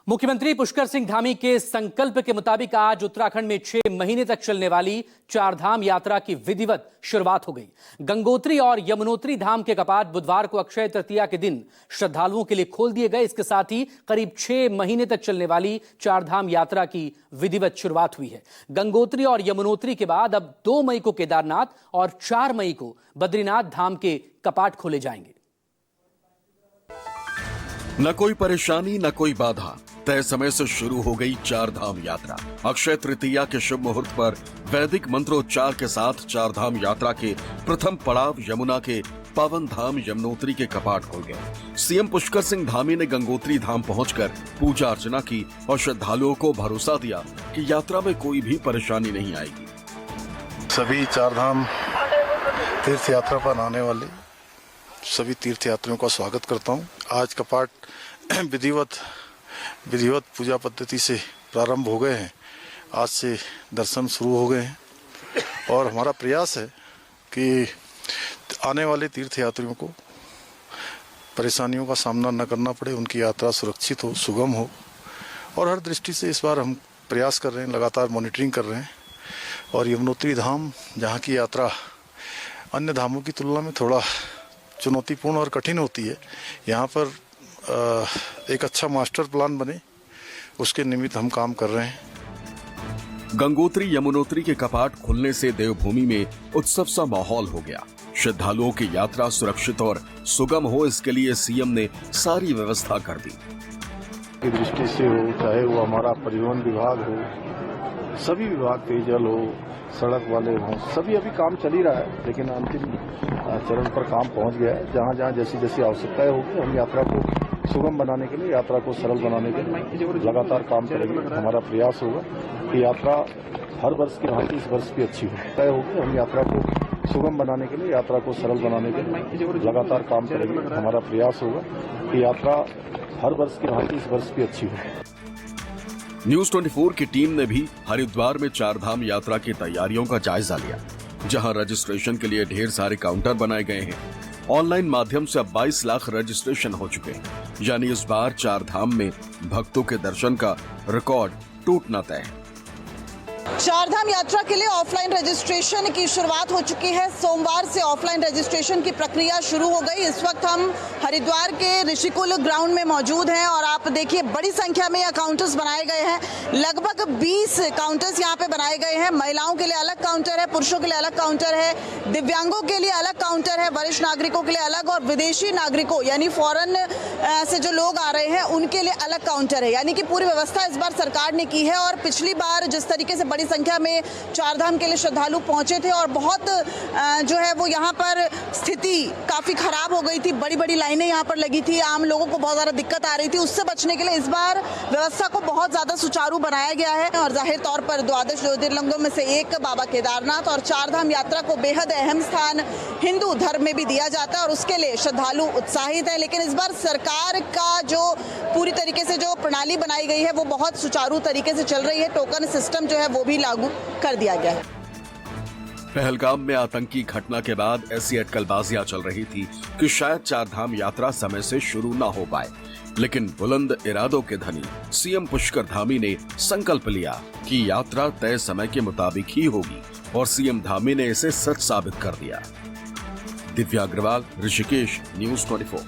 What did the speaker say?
मुख्यमंत्री पुष्कर सिंह धामी के संकल्प के मुताबिक आज उत्तराखंड में 6 महीने तक चलने वाली चारधाम यात्रा की विधिवत शुरुआत हो गई। गंगोत्री और यमुनोत्री धाम के कपाट बुधवार को अक्षय तृतीया के दिन श्रद्धालुओं के लिए खोल दिए गए। इसके साथ ही करीब 6 महीने तक चलने वाली चारधाम यात्रा की विधिवत शुरुआत हुई है। गंगोत्री और यमुनोत्री के बाद अब 2 मई को केदारनाथ और 4 मई को बद्रीनाथ धाम के कपाट खोले जाएंगे। न कोई परेशानी न कोई बाधा, तय समय से शुरू हो गई चारधाम यात्रा। अक्षय तृतीया के शुभ मुहूर्त पर वैदिक मंत्रोच्चार के साथ चारधाम यात्रा के प्रथम पड़ाव यमुना के पावन धाम यमुनोत्री के कपाट खोल गए। सीएम पुष्कर सिंह धामी ने गंगोत्री धाम पहुंचकर पूजा अर्चना की और श्रद्धालुओं को भरोसा दिया कि यात्रा में कोई भी परेशानी नहीं आएगी। सभी चारधाम तीर्थ यात्रा पर आने वाले सभी तीर्थयात्रियों का स्वागत करता हूं। आज कपाट विधिवत पूजा पद्धति से प्रारंभ हो गए हैं। आज से दर्शन शुरू हो गए हैं और हमारा प्रयास है कि आने वाले तीर्थयात्रियों को परेशानियों का सामना न करना पड़े, उनकी यात्रा सुरक्षित हो, सुगम हो। और हर दृष्टि से इस बार हम प्रयास कर रहे हैं, लगातार मॉनिटरिंग कर रहे हैं। और यमुनोत्री धाम, जहाँ की यात्रा अन्य धामों की तुलना में थोड़ा चुनौतीपूर्ण और कठिन होती है, यहाँ पर एक अच्छा मास्टर प्लान बने, उसके निमित्त हम काम कर रहे हैं। गंगोत्री यमुनोत्री के कपाट खुलने से देवभूमि में उत्सव सा माहौल हो गया। श्रद्धालुओं की यात्रा सुरक्षित और सुगम हो, इसके लिए सीएम ने सारी व्यवस्था कर दी। की दृष्टि से हो, चाहे वो हमारा परिवहन विभाग हो, सभी विभाग, पेयजल हो, सड़क वाले हों, सभी अभी काम चल ही रहा है, लेकिन अंतिम चरण पर काम पहुंच गया है। जहां जहां जैसी जैसी आवश्यकताएं होगी, हम यात्रा को सुगम बनाने के लिए, यात्रा को सरल बनाने के लिए लगातार काम करेंगे। हमारा प्रयास होगा कि यात्रा हर वर्ष की भांति इस वर्ष भी अच्छी हो तय होगी। हम यात्रा को सुगम बनाने के लिए, यात्रा को सरल बनाने के लिए लगातार काम करेंगे। हमारा प्रयास होगा कि यात्रा हर वर्ष की भांति इस वर्ष भी अच्छी हो। न्यूज 24 की टीम ने भी हरिद्वार में चारधाम यात्रा की तैयारियों का जायजा लिया, जहां रजिस्ट्रेशन के लिए ढेर सारे काउंटर बनाए गए हैं। ऑनलाइन माध्यम से अब 22 लाख रजिस्ट्रेशन हो चुके हैं, यानी इस बार चारधाम में भक्तों के दर्शन का रिकॉर्ड टूटना तय है। चारधाम यात्रा के लिए ऑफलाइन रजिस्ट्रेशन की शुरुआत हो चुकी है। सोमवार से ऑफलाइन रजिस्ट्रेशन की प्रक्रिया शुरू हो गई। इस वक्त हम हरिद्वार के ऋषिकुल ग्राउंड में मौजूद हैं और आप देखिए बड़ी संख्या में यहाँ काउंटर्स बनाए गए हैं। लगभग 20 काउंटर्स यहाँ पे बनाए गए हैं। महिलाओं के लिए अलग काउंटर है, पुरुषों के लिए अलग काउंटर है, दिव्यांगों के लिए अलग काउंटर है, वरिष्ठ नागरिकों के लिए अलग, और विदेशी नागरिकों यानी फॉरेन से जो लोग आ रहे हैं उनके लिए अलग काउंटर है। यानी कि पूरी व्यवस्था इस बार सरकार ने की है। और पिछली बार जिस तरीके से बड़ी संख्या में चारधाम के लिए श्रद्धालु पहुंचे थे और बहुत जो है वो यहाँ पर स्थिति काफी खराब हो गई थी, बड़ी बड़ी लाइनें यहाँ पर लगी थी, आम लोगों को बहुत ज्यादा दिक्कत आ रही थी। उससे बचने के लिए इस बार व्यवस्था को बहुत ज्यादा सुचारू बनाया गया है। और जाहिर तौर पर द्वादश ज्योतिर्लिंगों में से एक बाबा केदारनाथ और चारधाम यात्रा को बेहद अहम स्थान हिंदू धर्म में भी दिया जाता है और उसके लिए श्रद्धालु उत्साहित है। लेकिन इस बार सरकार का जो पूरी तरीके से जो प्रणाली बनाई गई है वो बहुत सुचारू तरीके से चल रही है। टोकन सिस्टम जो है वो भी लागू कर दिया गया है। पहलगाम में आतंकी घटना के बाद ऐसी अटकलबाजियां चल रही थी कि शायद चारधाम यात्रा समय से शुरू न हो पाए, लेकिन बुलंद इरादों के धनी सीएम पुष्कर धामी ने संकल्प लिया कि यात्रा तय समय के मुताबिक ही होगी और सीएम धामी ने इसे सच साबित कर दिया। दिव्या अग्रवाल, ऋषिकेश, न्यूज 24।